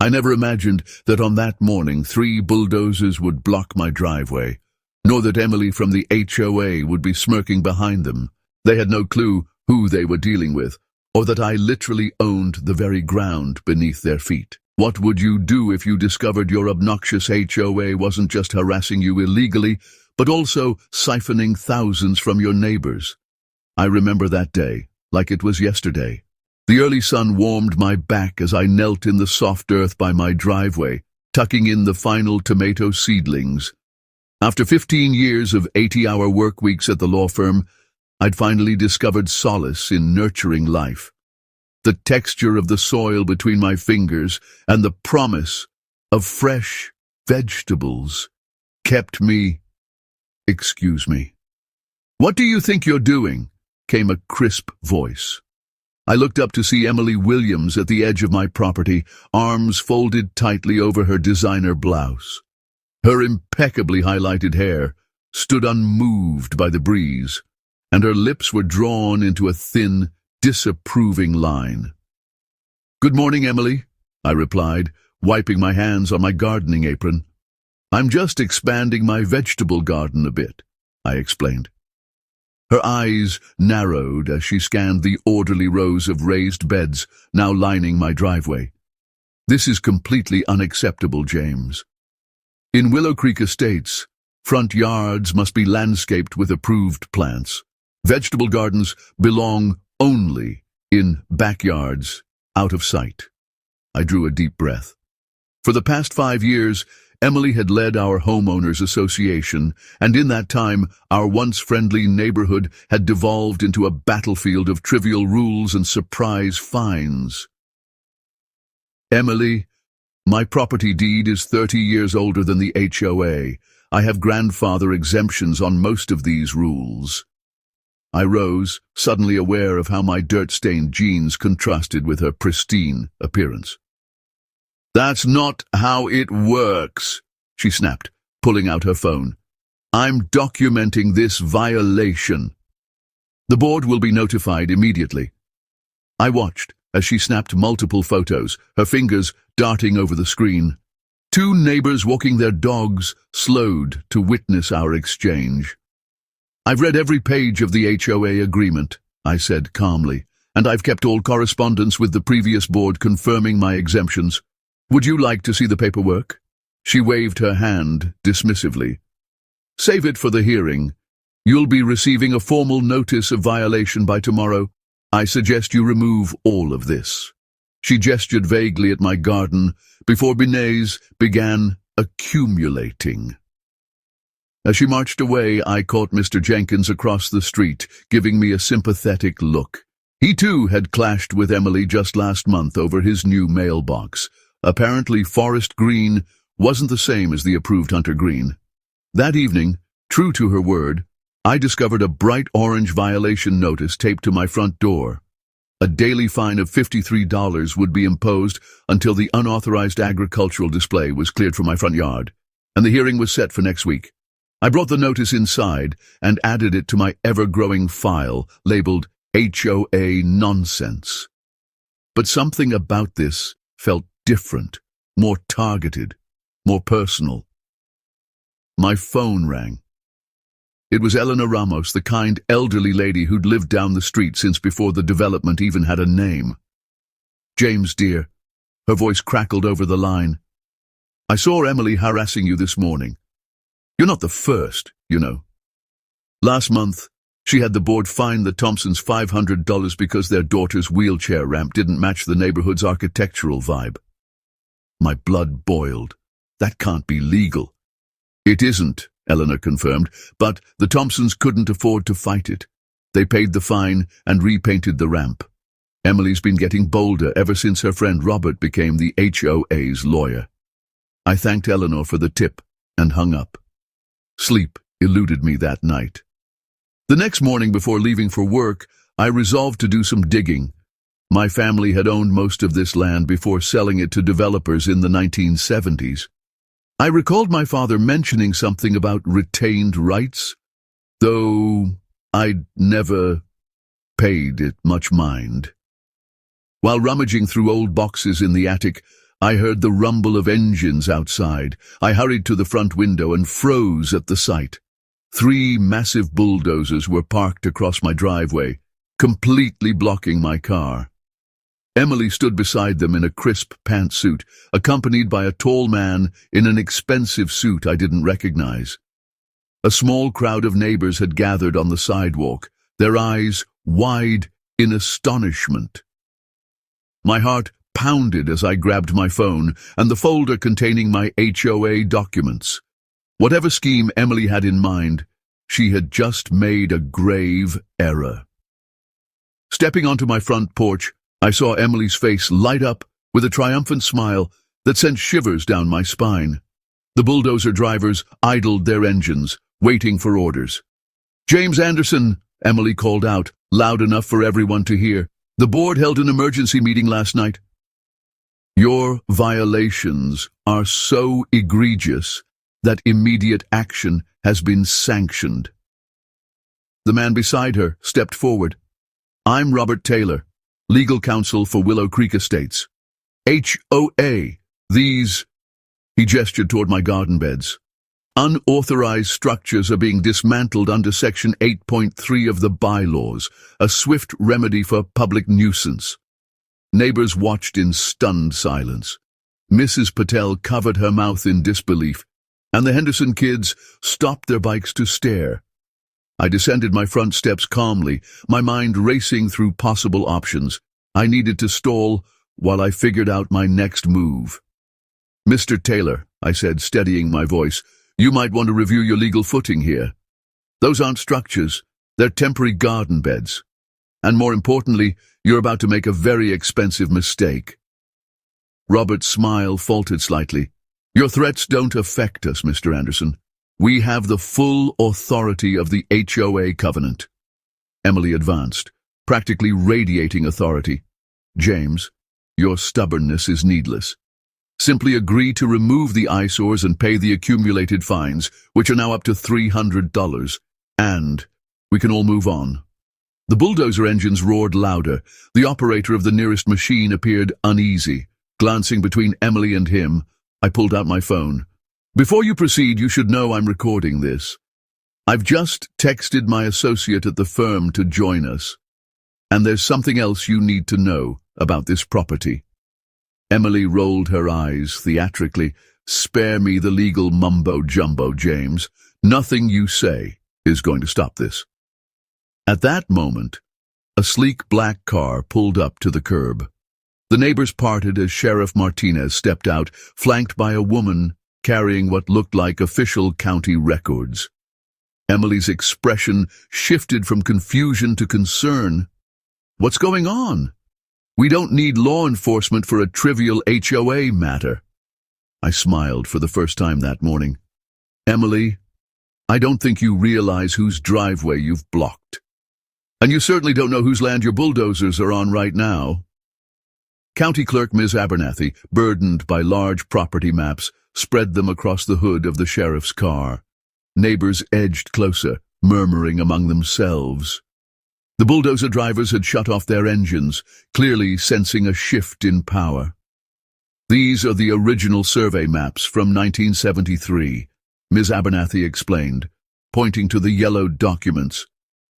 I never imagined that on that morning 3 bulldozers would block my driveway, nor that Emily from the HOA would be smirking behind them. They had no clue who they were dealing with, or that I literally owned the very ground beneath their feet. What would you do if you discovered your obnoxious HOA wasn't just harassing you illegally, but also siphoning thousands from your neighbors? I remember that day, like it was yesterday. The early sun warmed my back as I knelt in the soft earth by my driveway, tucking in the final tomato seedlings. After 15 years of 80-hour work weeks at the law firm, I'd finally discovered solace in nurturing life. The texture of the soil between my fingers and the promise of fresh vegetables kept me. "Excuse me." "What do you think you're doing?" came a crisp voice. I looked up to see Emily Williams at the edge of my property, arms folded tightly over her designer blouse. Her impeccably highlighted hair stood unmoved by the breeze, and her lips were drawn into a thin, disapproving line. "Good morning, Emily," I replied, wiping my hands on my gardening apron. "I'm just expanding my vegetable garden a bit," I explained. Her eyes narrowed as she scanned the orderly rows of raised beds now lining my driveway. "This is completely unacceptable, James. In Willow Creek Estates, front yards must be landscaped with approved plants. Vegetable gardens belong only in backyards, out of sight." I drew a deep breath. For the past 5 years, Emily had led our homeowners association, and in that time, our once friendly neighborhood had devolved into a battlefield of trivial rules and surprise fines. "Emily, my property deed is 30 years older than the HOA. I have grandfather exemptions on most of these rules." I rose, suddenly aware of how my dirt-stained jeans contrasted with her pristine appearance. "That's not how it works," she snapped, pulling out her phone. "I'm documenting this violation. The board will be notified immediately." I watched as she snapped multiple photos, her fingers darting over the screen. 2 neighbors walking their dogs slowed to witness our exchange. "I've read every page of the HOA agreement," I said calmly, "and I've kept all correspondence with the previous board confirming my exemptions. Would you like to see the paperwork?" She waved her hand dismissively. "Save it for the hearing. You'll be receiving a formal notice of violation by tomorrow. I suggest you remove all of this." She gestured vaguely at my garden before beignets began accumulating. As she marched away, I caught Mr. Jenkins across the street, giving me a sympathetic look. He too had clashed with Emily just last month over his new mailbox. Apparently, forest green wasn't the same as the approved hunter green. That evening, true to her word, I discovered a bright orange violation notice taped to my front door. A daily fine of $53 would be imposed until the unauthorized agricultural display was cleared from my front yard, and the hearing was set for next week. I brought the notice inside and added it to my ever-growing file labeled HOA Nonsense. But something about this felt different, more targeted, more personal. My phone rang. It was Eleanor Ramos, the kind elderly lady who'd lived down the street since before the development even had a name. "James, dear," her voice crackled over the line. "I saw Emily harassing you this morning. You're not the first, you know. Last month, she had the board fine the Thompsons $500 because their daughter's wheelchair ramp didn't match the neighborhood's architectural vibe." My blood boiled. That can't be legal. "It isn't," Eleanor confirmed, "but the Thompsons couldn't afford to fight it. They paid the fine and repainted the ramp. Emily's been getting bolder ever since her friend Robert became the HOA's lawyer." I thanked Eleanor for the tip and hung up. Sleep eluded me that night. The next morning before leaving for work, I resolved to do some digging. My family had owned most of this land before selling it to developers in the 1970s. I recalled my father mentioning something about retained rights, though I'd never paid it much mind. While rummaging through old boxes in the attic, I heard the rumble of engines outside. I hurried to the front window and froze at the sight. 3 massive bulldozers were parked across my driveway, completely blocking my car. Emily stood beside them in a crisp pantsuit, accompanied by a tall man in an expensive suit I didn't recognize. A small crowd of neighbors had gathered on the sidewalk, their eyes wide in astonishment. My heart pounded as I grabbed my phone and the folder containing my HOA documents. Whatever scheme Emily had in mind, she had just made a grave error. Stepping onto my front porch, I saw Emily's face light up with a triumphant smile that sent shivers down my spine. The bulldozer drivers idled their engines, waiting for orders. "James Anderson," Emily called out, loud enough for everyone to hear. "The board held an emergency meeting last night. Your violations are so egregious that immediate action has been sanctioned." The man beside her stepped forward. "I'm Robert Taylor, legal counsel for Willow Creek Estates. HOA, these," he gestured toward my garden beds, "unauthorized structures are being dismantled under Section 8.3 of the bylaws, a swift remedy for public nuisance." Neighbors watched in stunned silence. Mrs. Patel covered her mouth in disbelief, and the Henderson kids stopped their bikes to stare. I descended my front steps calmly, my mind racing through possible options. I needed to stall while I figured out my next move. "Mr. Taylor," I said, steadying my voice, "you might want to review your legal footing here. Those aren't structures, they're temporary garden beds. And more importantly, you're about to make a very expensive mistake." Robert's smile faltered slightly. "Your threats don't affect us, Mr. Anderson. We have the full authority of the HOA covenant." Emily advanced, practically radiating authority. "James, your stubbornness is needless. Simply agree to remove the eyesores and pay the accumulated fines, which are now up to $300, and we can all move on." The bulldozer engines roared louder. The operator of the nearest machine appeared uneasy. Glancing between Emily and him, I pulled out my phone. "Before you proceed, you should know I'm recording this. I've just texted my associate at the firm to join us. And there's something else you need to know about this property." Emily rolled her eyes theatrically. "Spare me the legal mumbo-jumbo, James. Nothing you say is going to stop this." At that moment, a sleek black car pulled up to the curb. The neighbors parted as Sheriff Martinez stepped out, flanked by a woman carrying what looked like official county records. Emily's expression shifted from confusion to concern. "What's going on? We don't need law enforcement for a trivial HOA matter." I smiled for the first time that morning. "Emily, I don't think you realize whose driveway you've blocked. And you certainly don't know whose land your bulldozers are on right now." County Clerk Ms. Abernathy, burdened by large property maps, spread them across the hood of the sheriff's car. Neighbors edged closer, murmuring among themselves. The bulldozer drivers had shut off their engines, clearly sensing a shift in power. "These are the original survey maps from 1973, Ms. Abernathy explained, pointing to the yellowed documents.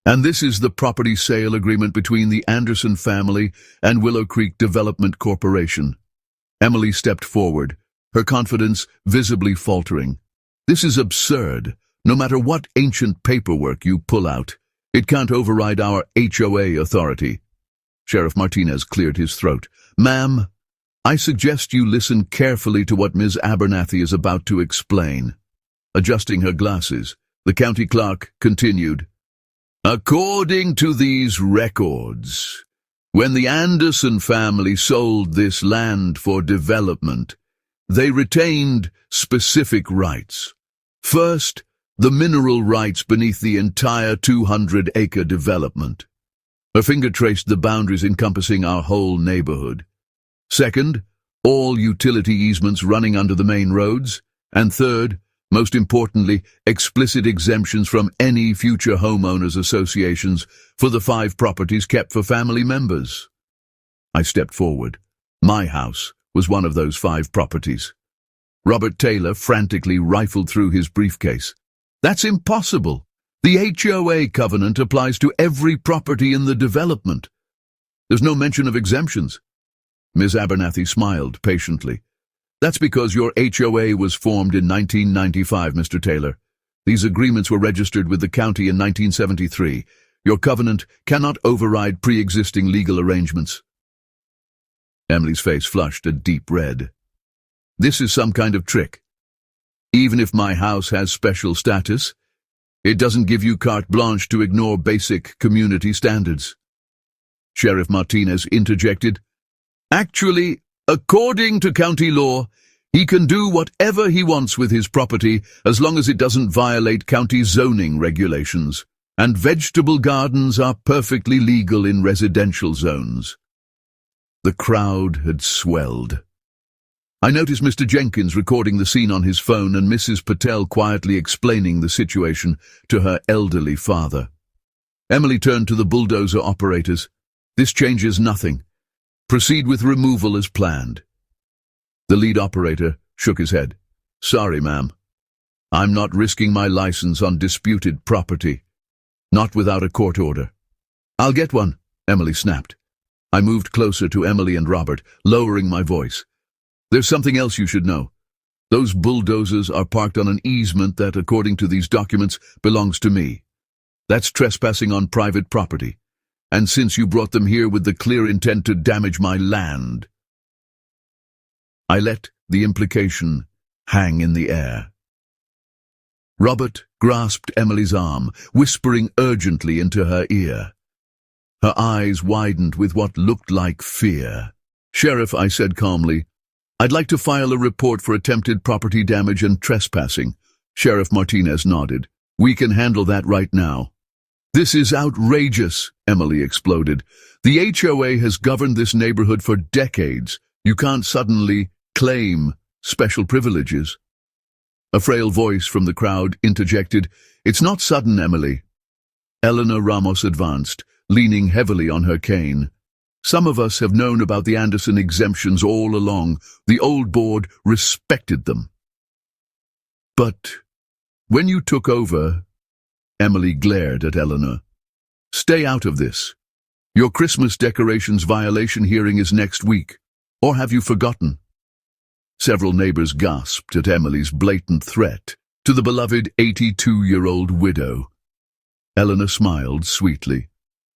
"And this is the property sale agreement between the Anderson family and Willow Creek Development Corporation." Emily stepped forward, her confidence visibly faltering. "This is absurd. No matter what ancient paperwork you pull out, it can't override our HOA authority." Sheriff Martinez cleared his throat. "Ma'am, I suggest you listen carefully to what Ms. Abernathy is about to explain." Adjusting her glasses, the county clerk continued. "According to these records, when the Anderson family sold this land for development, they retained specific rights. First, the mineral rights beneath the entire 200-acre development. Her finger traced the boundaries encompassing our whole neighborhood. Second, all utility easements running under the main roads. And third, most importantly, explicit exemptions from any future homeowners associations for the 5 properties kept for family members." I stepped forward. My house was one of those 5 properties. Robert Taylor frantically rifled through his briefcase. That's impossible. The HOA covenant applies to every property in the development. There's no mention of exemptions. Ms. Abernathy smiled patiently. That's because your HOA was formed in 1995, Mr. Taylor. These agreements were registered with the county in 1973. Your covenant cannot override pre-existing legal arrangements. Emily's face flushed a deep red. This is some kind of trick. Even if my house has special status, it doesn't give you carte blanche to ignore basic community standards. Sheriff Martinez interjected. Actually, according to county law, he can do whatever he wants with his property as long as it doesn't violate county zoning regulations, and vegetable gardens are perfectly legal in residential zones. The crowd had swelled. I noticed Mr. Jenkins recording the scene on his phone and Mrs. Patel quietly explaining the situation to her elderly father. Emily turned to the bulldozer operators. This changes nothing. Proceed with removal as planned. The lead operator shook his head. Sorry, ma'am. I'm not risking my license on disputed property. Not without a court order. I'll get one, Emily snapped. I moved closer to Emily and Robert, lowering my voice. There's something else you should know. Those bulldozers are parked on an easement that, according to these documents, belongs to me. That's trespassing on private property. And since you brought them here with the clear intent to damage my land, I let the implication hang in the air. Robert grasped Emily's arm, whispering urgently into her ear. Her eyes widened with what looked like fear. Sheriff, I said calmly, I'd like to file a report for attempted property damage and trespassing. Sheriff Martinez nodded. We can handle that right now. This is outrageous, Emily exploded. The HOA has governed this neighborhood for decades. You can't suddenly claim special privileges. A frail voice from the crowd interjected, It's not sudden, Emily. Eleanor Ramos advanced, leaning heavily on her cane. Some of us have known about the Anderson exemptions all along. The old board respected them. But when you took over, Emily glared at Eleanor. Stay out of this. Your Christmas decorations violation hearing is next week. Or have you forgotten? Several neighbors gasped at Emily's blatant threat to the beloved 82-year-old widow. Eleanor smiled sweetly.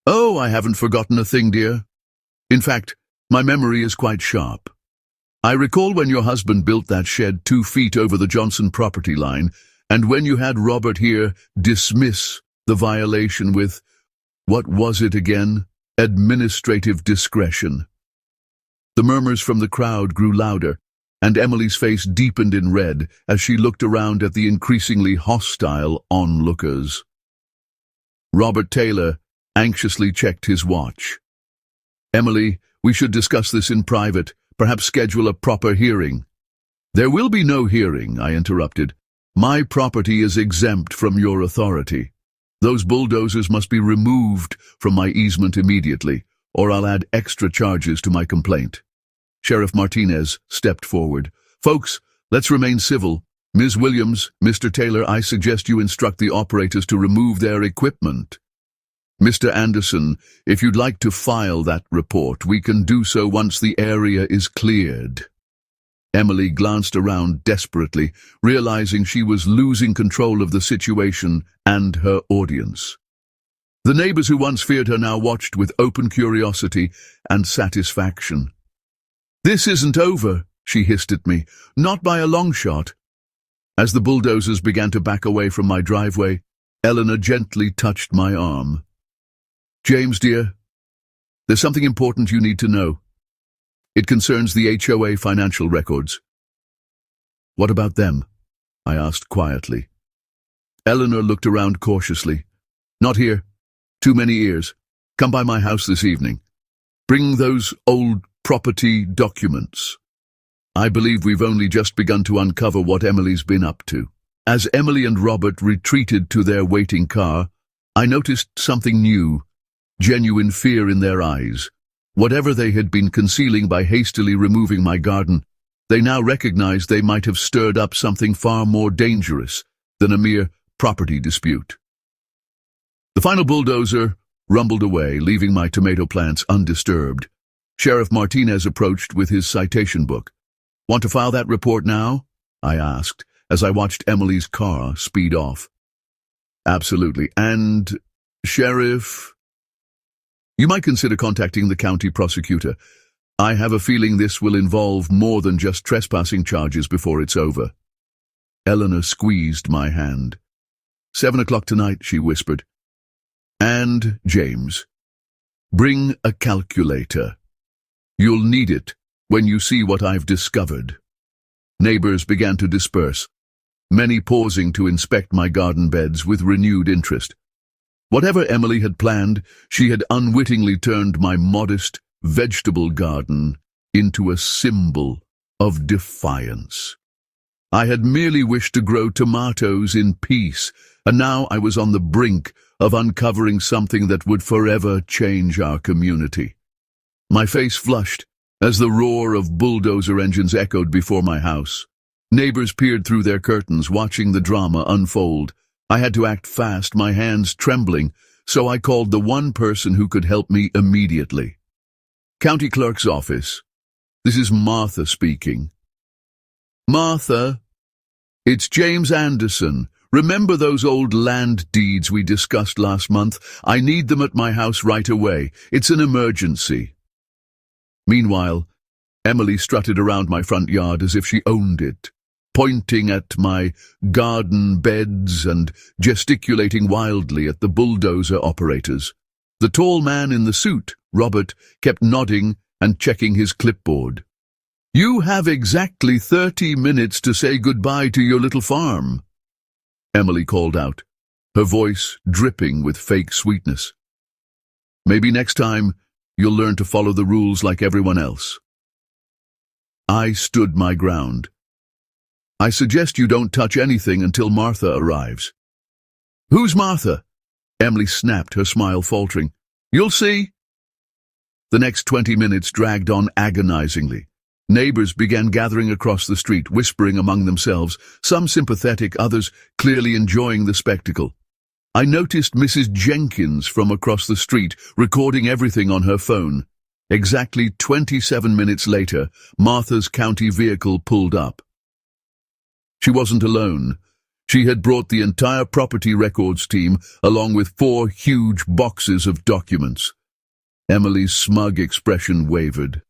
Oh, I haven't forgotten a thing, dear. In fact, my memory is quite sharp. I recall when your husband built that shed 2 feet over the Johnson property line, and when you had Robert here dismiss the violation with, what was it again? Administrative discretion. The murmurs from the crowd grew louder, and Emily's face deepened in red as she looked around at the increasingly hostile onlookers. Robert Taylor anxiously checked his watch. Emily, we should discuss this in private, perhaps schedule a proper hearing. There will be no hearing, I interrupted. My property is exempt from your authority. Those bulldozers must be removed from my easement immediately, or I'll add extra charges to my complaint. Sheriff Martinez stepped forward. Folks, let's remain civil. Ms. Williams, Mr. Taylor, I suggest you instruct the operators to remove their equipment. Mr. Anderson, if you'd like to file that report, we can do so once the area is cleared. Emily glanced around desperately, realizing she was losing control of the situation and her audience. The neighbors who once feared her now watched with open curiosity and satisfaction. This isn't over, she hissed at me, not by a long shot. As the bulldozers began to back away from my driveway, Eleanor gently touched my arm. James, dear, there's something important you need to know. It concerns the HOA financial records. What about them? I asked quietly. Eleanor looked around cautiously. Not here. Too many ears. Come by my house this evening. Bring those old property documents. I believe we've only just begun to uncover what Emily's been up to. As Emily and Robert retreated to their waiting car, I noticed something new. Genuine fear in their eyes. Whatever they had been concealing by hastily removing my garden, they now recognized they might have stirred up something far more dangerous than a mere property dispute. The final bulldozer rumbled away, leaving my tomato plants undisturbed. Sheriff Martinez approached with his citation book. "Want to file that report now?" I asked, as I watched Emily's car speed off. "Absolutely. And, Sheriff, you might consider contacting the county prosecutor. I have a feeling this will involve more than just trespassing charges before it's over." Eleanor squeezed my hand. "7 o'clock tonight," she whispered. "And, James, bring a calculator. You'll need it when you see what I've discovered." Neighbors began to disperse, many pausing to inspect my garden beds with renewed interest. Whatever Emily had planned, she had unwittingly turned my modest vegetable garden into a symbol of defiance. I had merely wished to grow tomatoes in peace, and now I was on the brink of uncovering something that would forever change our community. My face flushed as the roar of bulldozer engines echoed before my house. Neighbors peered through their curtains, watching the drama unfold. I had to act fast, my hands trembling, so I called the one person who could help me immediately. "County Clerk's office. This is Martha speaking." "Martha, it's James Anderson. Remember those old land deeds we discussed last month? I need them at my house right away. It's an emergency." Meanwhile, Emily strutted around my front yard as if she owned it, pointing at my garden beds and gesticulating wildly at the bulldozer operators. The tall man in the suit, Robert, kept nodding and checking his clipboard. "You have exactly 30 minutes to say goodbye to your little farm," Emily called out, her voice dripping with fake sweetness. "Maybe next time you'll learn to follow the rules like everyone else." I stood my ground. "I suggest you don't touch anything until Martha arrives." "Who's Martha?" Emily snapped, her smile faltering. "You'll see." The next 20 minutes dragged on agonizingly. Neighbors began gathering across the street, whispering among themselves, some sympathetic, others clearly enjoying the spectacle. I noticed Mrs. Jenkins from across the street recording everything on her phone. Exactly 27 minutes later, Martha's county vehicle pulled up. She wasn't alone. She had brought the entire property records team, along with 4 huge boxes of documents. Emily's smug expression wavered.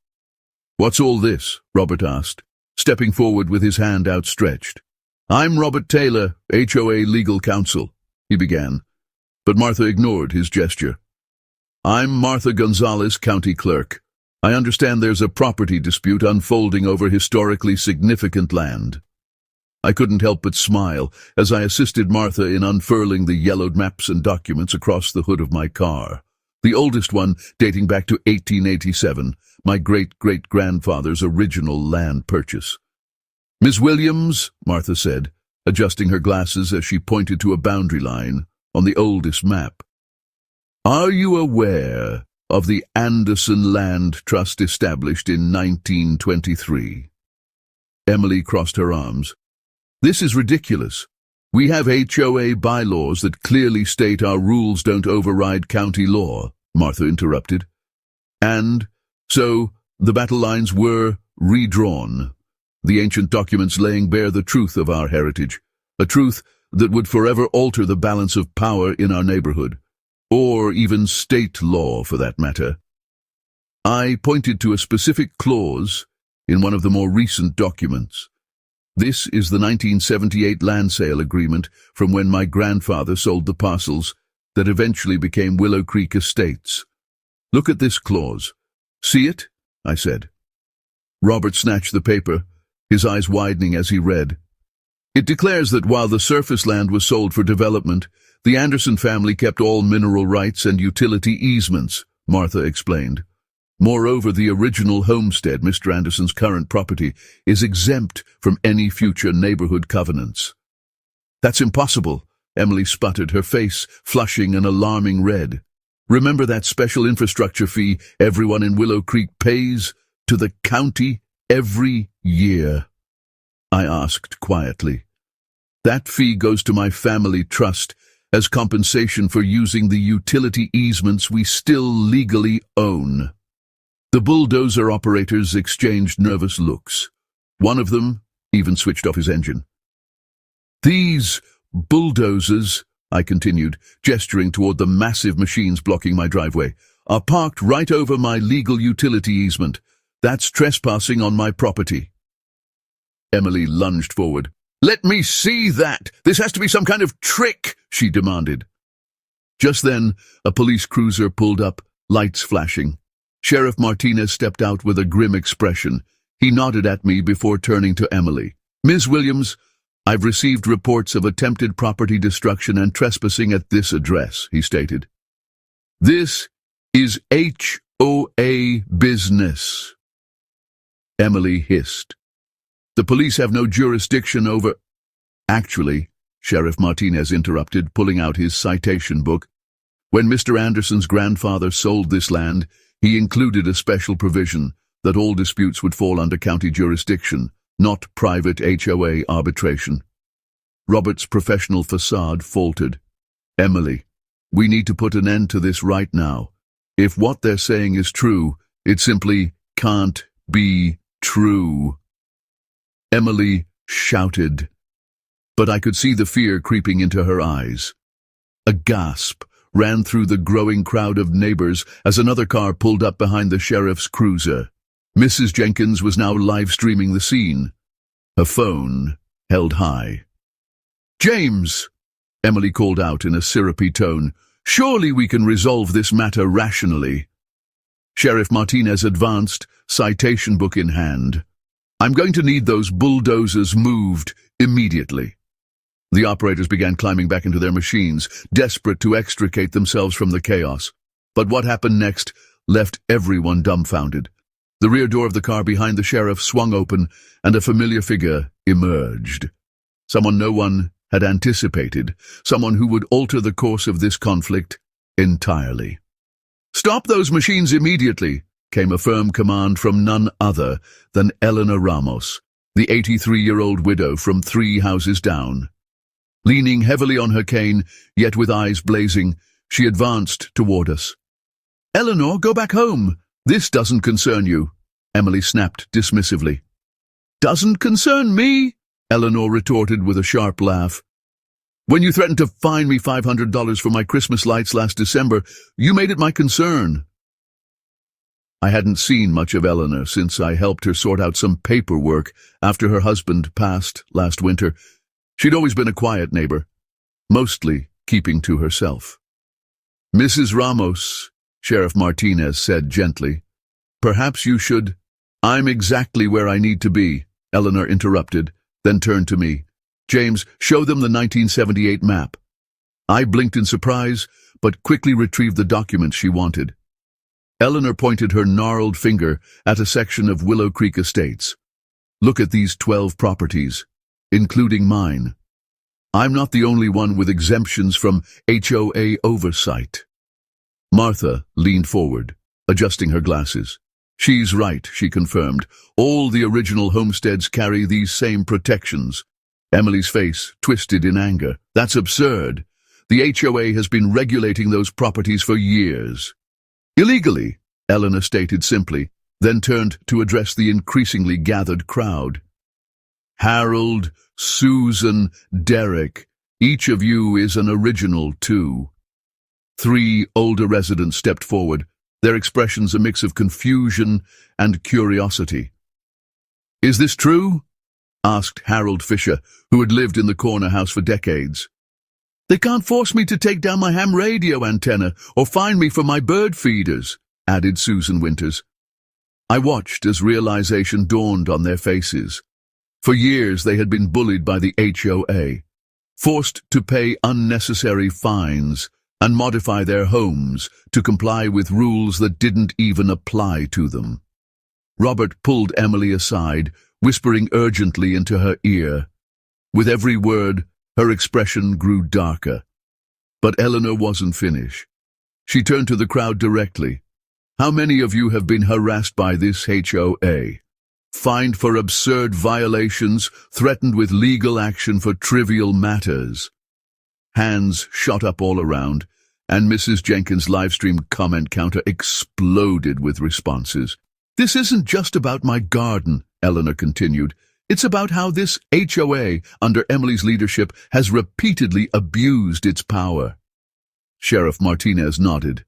"What's all this?" Robert asked, stepping forward with his hand outstretched. "I'm Robert Taylor, HOA legal counsel," he began, but Martha ignored his gesture. "I'm Martha Gonzalez, county clerk. I understand there's a property dispute unfolding over historically significant land." I couldn't help but smile as I assisted Martha in unfurling the yellowed maps and documents across the hood of my car. The oldest one dating back to 1887, my great-great-grandfather's original land purchase. "Miss Williams," Martha said, adjusting her glasses as she pointed to a boundary line on the oldest map. "Are you aware of the Anderson Land Trust established in 1923? Emily crossed her arms. "This is ridiculous. We have HOA bylaws that clearly state our rules don't override county law," Martha interrupted. "And so the battle lines were redrawn, the ancient documents laying bare the truth of our heritage, a truth that would forever alter the balance of power in our neighborhood, or even state law for that matter." I pointed to a specific clause in one of the more recent documents. "This is the 1978 land sale agreement from when my grandfather sold the parcels that eventually became Willow Creek Estates. Look at this clause. See it?" I said. Robert snatched the paper, his eyes widening as he read. "It declares that while the surface land was sold for development, the Anderson family kept all mineral rights and utility easements," Martha explained. "Moreover, the original homestead, Mr. Anderson's current property, is exempt from any future neighborhood covenants." "That's impossible," Emily sputtered, her face flushing an alarming red. Remember that special infrastructure fee everyone in Willow Creek pays to the county every year? I asked quietly. That fee goes to my family trust as compensation for using the utility easements we still legally own. The bulldozer operators exchanged nervous looks. One of them even switched off his engine. These bulldozers, I continued, gesturing toward the massive machines blocking my driveway, are parked right over my legal utility easement. That's trespassing on my property. Emily lunged forward. Let me see that! This has to be some kind of trick, she demanded. Just then, a police cruiser pulled up, lights flashing. Sheriff Martinez stepped out with a grim expression. He nodded at me before turning to Emily. Ms. Williams, I've received reports of attempted property destruction and trespassing at this address, he stated. This is HOA business. Emily hissed. The police have no jurisdiction over... Actually, Sheriff Martinez interrupted, pulling out his citation book. When Mr. Anderson's grandfather sold this land, he included a special provision that all disputes would fall under county jurisdiction, not private HOA arbitration. Robert's professional facade faltered. Emily, we need to put an end to this right now. If what they're saying is true, it simply can't be true. Emily shouted, but I could see the fear creeping into her eyes. A gasp ran through the growing crowd of neighbors as another car pulled up behind the sheriff's cruiser. Mrs. Jenkins was now live-streaming the scene, her phone held high. James, Emily called out in a syrupy tone, surely we can resolve this matter rationally. Sheriff Martinez advanced, citation book in hand. I'm going to need those bulldozers moved immediately. The operators began climbing back into their machines, desperate to extricate themselves from the chaos. But what happened next left everyone dumbfounded. The rear door of the car behind the sheriff swung open, and a familiar figure emerged. Someone no one had anticipated, someone who would alter the course of this conflict entirely. Stop those machines immediately, came a firm command from none other than Eleanor Ramos, the 83-year-old widow from 3 houses down. Leaning heavily on her cane, yet with eyes blazing, she advanced toward us. Eleanor, go back home. This doesn't concern you, Emily snapped dismissively. Doesn't concern me? Eleanor retorted with a sharp laugh. When you threatened to fine me $500 for my Christmas lights last December, you made it my concern. I hadn't seen much of Eleanor since I helped her sort out some paperwork after her husband passed last winter. She'd always been a quiet neighbor, mostly keeping to herself. Mrs. Ramos, Sheriff Martinez said gently, perhaps you should... I'm exactly where I need to be, Eleanor interrupted, then turned to me. James, show them the 1978 map. I blinked in surprise, but quickly retrieved the documents she wanted. Eleanor pointed her gnarled finger at a section of Willow Creek Estates. Look at these 12 properties, including mine. I'm not the only one with exemptions from HOA oversight. Martha leaned forward, adjusting her glasses. She's right, she confirmed. All the original homesteads carry these same protections. Emily's face twisted in anger. That's absurd. The HOA has been regulating those properties for years. Illegally, Eleanor stated simply, then turned to address the increasingly gathered crowd. Harold, Susan, Derek, each of you is an original too. 3 older residents stepped forward, their expressions a mix of confusion and curiosity. Is this true? Asked Harold Fisher, who had lived in the corner house for decades. They can't force me to take down my ham radio antenna or fine me for my bird feeders, added Susan Winters. I watched as realization dawned on their faces. For years they had been bullied by the HOA, forced to pay unnecessary fines and modify their homes to comply with rules that didn't even apply to them. Robert pulled Emily aside, whispering urgently into her ear. With every word, her expression grew darker. But Eleanor wasn't finished. She turned to the crowd directly. How many of you have been harassed by this HOA? Fined for absurd violations, threatened with legal action for trivial matters. Hands shot up all around, and Mrs. Jenkins' livestream comment counter exploded with responses. This isn't just about my garden, Eleanor continued. It's about how this HOA, under Emily's leadership, has repeatedly abused its power. Sheriff Martinez nodded.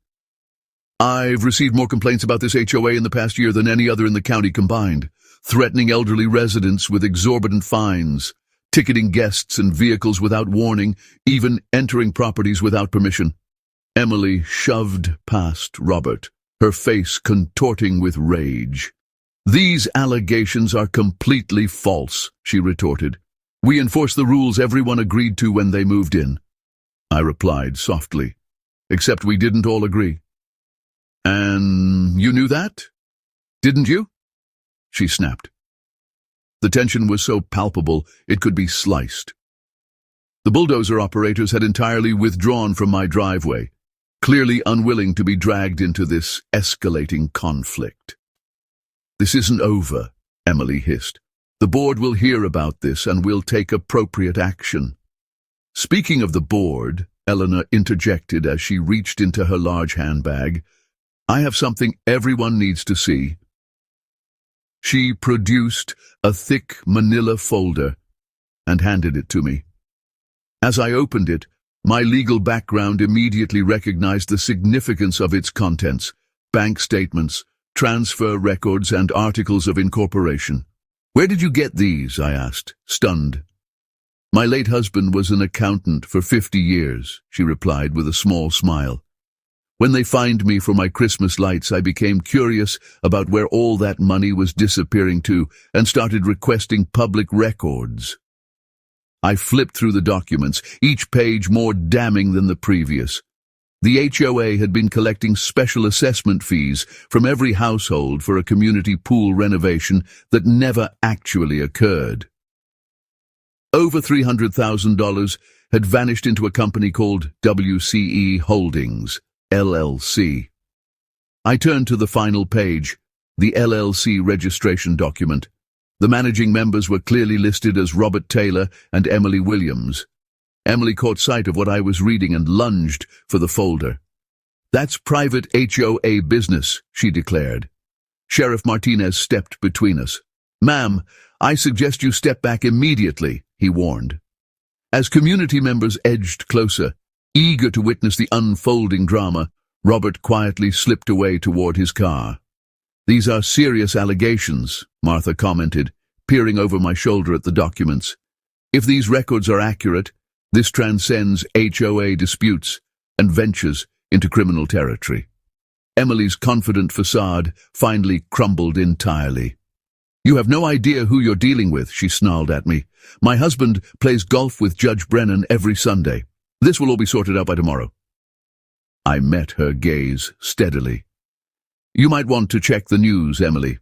I've received more complaints about this HOA in the past year than any other in the county combined, threatening elderly residents with exorbitant fines, ticketing guests and vehicles without warning, even entering properties without permission. Emily shoved past Robert, her face contorting with rage. These allegations are completely false, she retorted. We enforce the rules everyone agreed to when they moved in. I replied softly, except we didn't all agree. And you knew that? Didn't you? She snapped. The tension was so palpable it could be sliced. The bulldozer operators had entirely withdrawn from my driveway, clearly unwilling to be dragged into this escalating conflict. This isn't over, Emily hissed. The board will hear about this and will take appropriate action. Speaking of the board, Eleanor interjected as she reached into her large handbag, I have something everyone needs to see. She produced a thick manila folder and handed it to me. As I opened it, my legal background immediately recognized the significance of its contents: bank statements, transfer records, and articles of incorporation. Where did you get these? I asked, stunned. My late husband was an accountant for 50 years, she replied with a small smile. When they fined me for my Christmas lights, I became curious about where all that money was disappearing to and started requesting public records. I flipped through the documents, each page more damning than the previous. The HOA had been collecting special assessment fees from every household for a community pool renovation that never actually occurred. Over $300,000 had vanished into a company called WCE Holdings, LLC. I turned to the final page, the LLC registration document. The managing members were clearly listed as Robert Taylor and Emily Williams. Emily caught sight of what I was reading and lunged for the folder. That's private HOA business, she declared. Sheriff Martinez stepped between us. Ma'am, I suggest you step back immediately, he warned. As community members edged closer, eager to witness the unfolding drama, Robert quietly slipped away toward his car. These are serious allegations, Martha commented, peering over my shoulder at the documents. If these records are accurate, this transcends HOA disputes and ventures into criminal territory. Emily's confident facade finally crumbled entirely. You have no idea who you're dealing with, she snarled at me. My husband plays golf with Judge Brennan every Sunday. This will all be sorted out by tomorrow. I met her gaze steadily. You might want to check the news, Emily.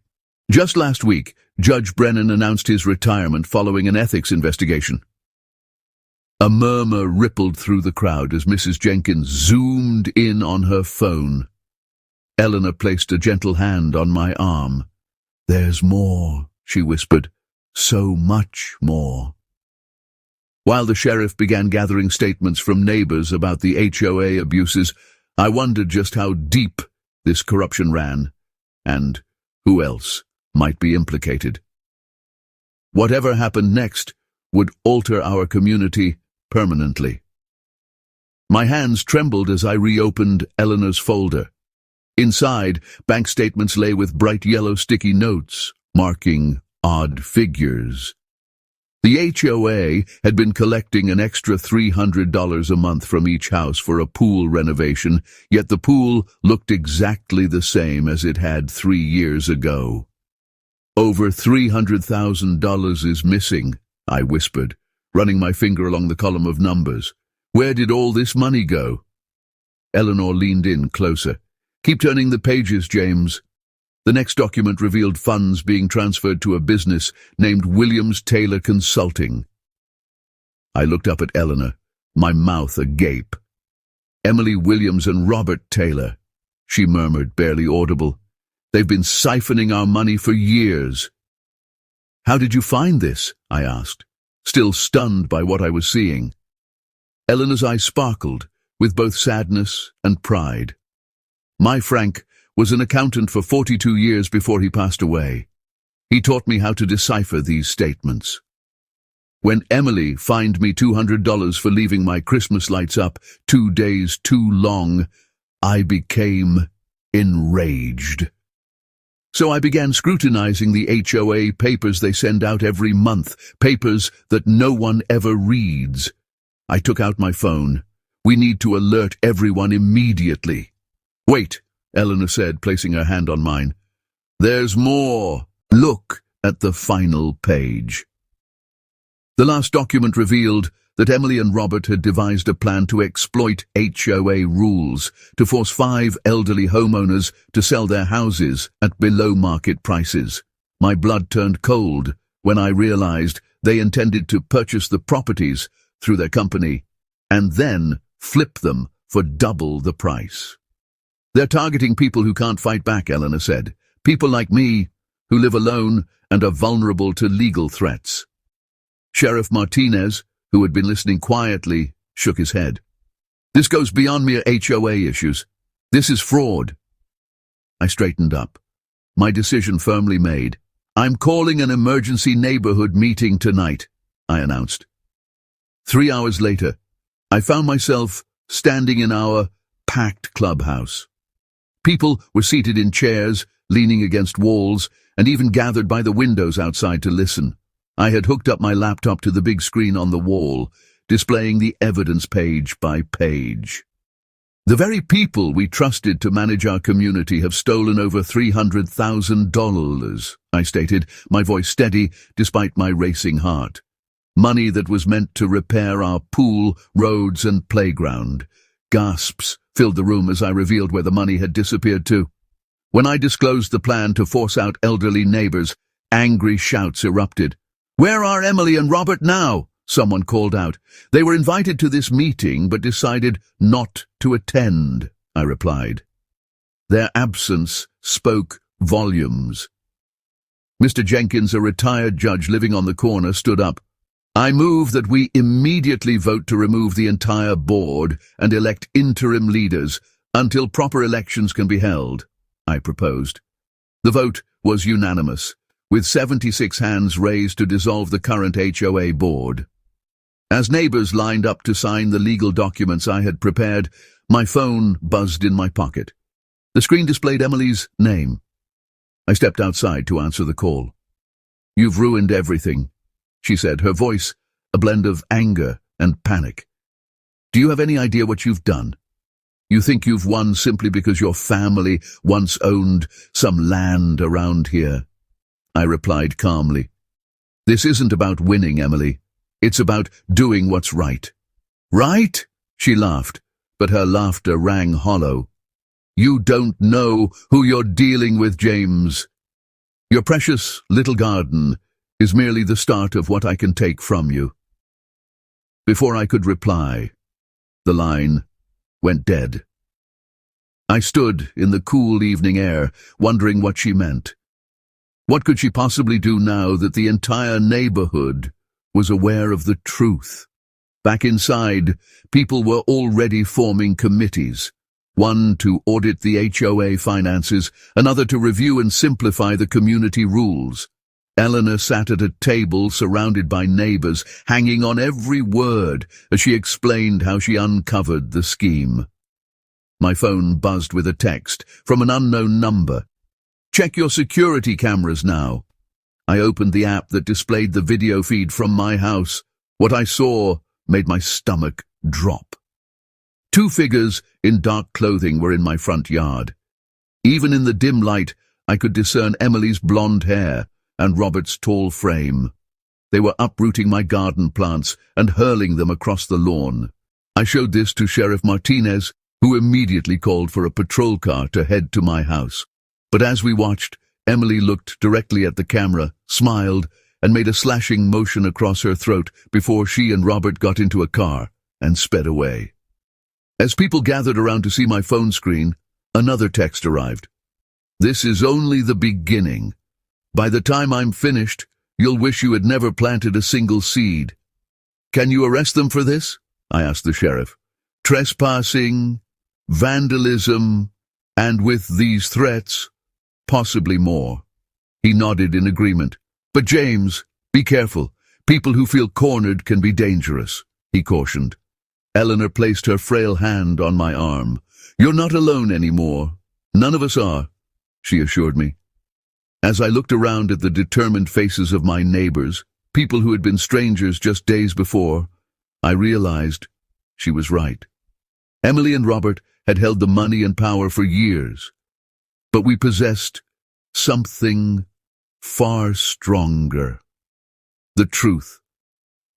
Just last week, Judge Brennan announced his retirement following an ethics investigation. A murmur rippled through the crowd as Mrs. Jenkins zoomed in on her phone. Eleanor placed a gentle hand on my arm. There's more, she whispered. So much more. While the sheriff began gathering statements from neighbors about the HOA abuses, I wondered just how deep this corruption ran, and who else might be implicated. Whatever happened next would alter our community permanently. My hands trembled as I reopened Eleanor's folder. Inside, bank statements lay with bright yellow sticky notes, marking odd figures. The HOA had been collecting an extra $300 a month from each house for a pool renovation, yet the pool looked exactly the same as it had 3 years ago. Over $300,000 is missing, I whispered, running my finger along the column of numbers. Where did all this money go? Eleanor leaned in closer. Keep turning the pages, James. The next document revealed funds being transferred to a business named Williams Taylor Consulting. I looked up at Eleanor, my mouth agape. Emily Williams and Robert Taylor, she murmured, barely audible. They've been siphoning our money for years. How did you find this? I asked, still stunned by what I was seeing. Eleanor's eyes sparkled with both sadness and pride. My Frank was an accountant for 42 years before he passed away. He taught me how to decipher these statements. When Emily fined me $200 for leaving my Christmas lights up 2 days too long, I became enraged. So I began scrutinizing the HOA papers they send out every month, papers that no one ever reads. I took out my phone. We need to alert everyone immediately. Wait, Eleanor said, placing her hand on mine. There's more. Look at the final page. The last document revealed that Emily and Robert had devised a plan to exploit HOA rules to force 5 elderly homeowners to sell their houses at below-market prices. My blood turned cold when I realized they intended to purchase the properties through their company and then flip them for double the price. They're targeting people who can't fight back, Eleanor said. People like me, who live alone and are vulnerable to legal threats. Sheriff Martinez, who had been listening quietly, shook his head. This goes beyond mere HOA issues. This is fraud. I straightened up, my decision firmly made. I'm calling an emergency neighborhood meeting tonight, I announced. 3 hours later, I found myself standing in our packed clubhouse. People were seated in chairs, leaning against walls, and even gathered by the windows outside to listen. I had hooked up my laptop to the big screen on the wall, displaying the evidence page by page. The very people we trusted to manage our community have stolen over $300,000, I stated, my voice steady despite my racing heart. Money that was meant to repair our pool, roads, and playground. Gasps filled the room as I revealed where the money had disappeared to. When I disclosed the plan to force out elderly neighbors, angry shouts erupted. Where are Emily and Robert now? Someone called out. They were invited to this meeting but decided not to attend, I replied. Their absence spoke volumes. Mr. Jenkins, a retired judge living on the corner, stood up. I move that we immediately vote to remove the entire board and elect interim leaders until proper elections can be held, I proposed. The vote was unanimous, with 76 hands raised to dissolve the current HOA board. As neighbors lined up to sign the legal documents I had prepared, my phone buzzed in my pocket. The screen displayed Emily's name. I stepped outside to answer the call. You've ruined everything, she said, her voice a blend of anger and panic. Do you have any idea what you've done? You think you've won simply because your family once owned some land around here? I replied calmly. This isn't about winning, Emily. It's about doing what's right. Right? She laughed, but her laughter rang hollow. You don't know who you're dealing with, James. Your precious little garden is merely the start of what I can take from you. Before I could reply, the line went dead. I stood in the cool evening air, wondering what she meant. What could she possibly do now that the entire neighborhood was aware of the truth? Back inside, people were already forming committees, one to audit the HOA finances, another to review and simplify the community rules. Eleanor sat at a table surrounded by neighbors, hanging on every word as she explained how she uncovered the scheme. My phone buzzed with a text from an unknown number. Check your security cameras now. I opened the app that displayed the video feed from my house. What I saw made my stomach drop. 2 figures in dark clothing were in my front yard. Even in the dim light, I could discern Emily's blonde hair and Robert's tall frame. They were uprooting my garden plants and hurling them across the lawn. I showed this to Sheriff Martinez, who immediately called for a patrol car to head to my house. But as we watched, Emily looked directly at the camera, smiled, and made a slashing motion across her throat before she and Robert got into a car and sped away. As people gathered around to see my phone screen, another text arrived. This is only the beginning. By the time I'm finished, you'll wish you had never planted a single seed. Can you arrest them for this? I asked the sheriff. Trespassing, vandalism, and with these threats, possibly more. He nodded in agreement. But James, be careful. People who feel cornered can be dangerous, he cautioned. Eleanor placed her frail hand on my arm. You're not alone anymore. None of us are, she assured me. As I looked around at the determined faces of my neighbors, people who had been strangers just days before, I realized she was right. Emily and Robert had held the money and power for years, but we possessed something far stronger. The truth,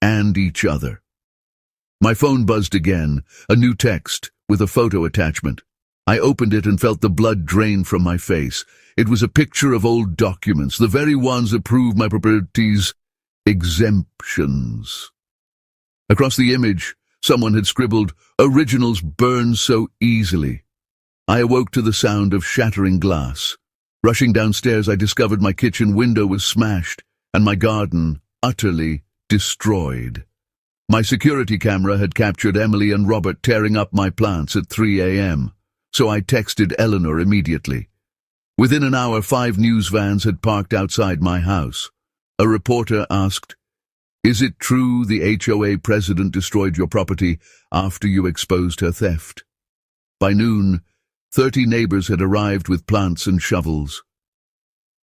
and each other. My phone buzzed again, a new text with a photo attachment. I opened it and felt the blood drain from my face. It was a picture of old documents, the very ones that proved my property's exemptions. Across the image, someone had scribbled, "Originals burn so easily." I awoke to the sound of shattering glass. Rushing downstairs, I discovered my kitchen window was smashed and my garden utterly destroyed. My security camera had captured Emily and Robert tearing up my plants at 3 a.m., so I texted Eleanor immediately. Within an hour, 5 news vans had parked outside my house. A reporter asked, "Is it true the HOA president destroyed your property after you exposed her theft?" By noon, 30 neighbors had arrived with plants and shovels.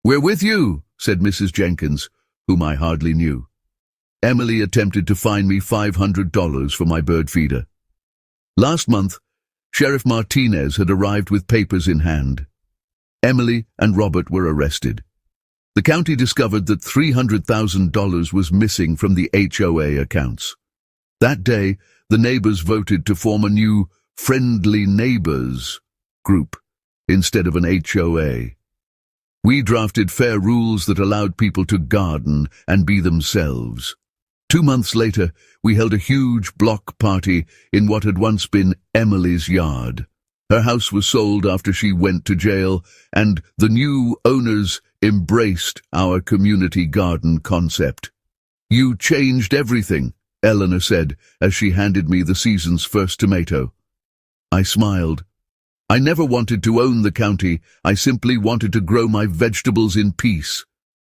"We're with you," said Mrs. Jenkins, whom I hardly knew. Emily attempted to fine me $500 for my bird feeder. Last month, Sheriff Martinez had arrived with papers in hand. Emily and Robert were arrested. The county discovered that $300,000 was missing from the HOA accounts. That day, the neighbors voted to form a new Friendly Neighbors group instead of an HOA. We drafted fair rules that allowed people to garden and be themselves. 2 months later, we held a huge block party in what had once been Emily's yard. Her house was sold after she went to jail, and the new owners embraced our community garden concept. "You changed everything," Eleanor said as she handed me the season's first tomato. I smiled. I never wanted to own the county. I simply wanted to grow my vegetables in peace.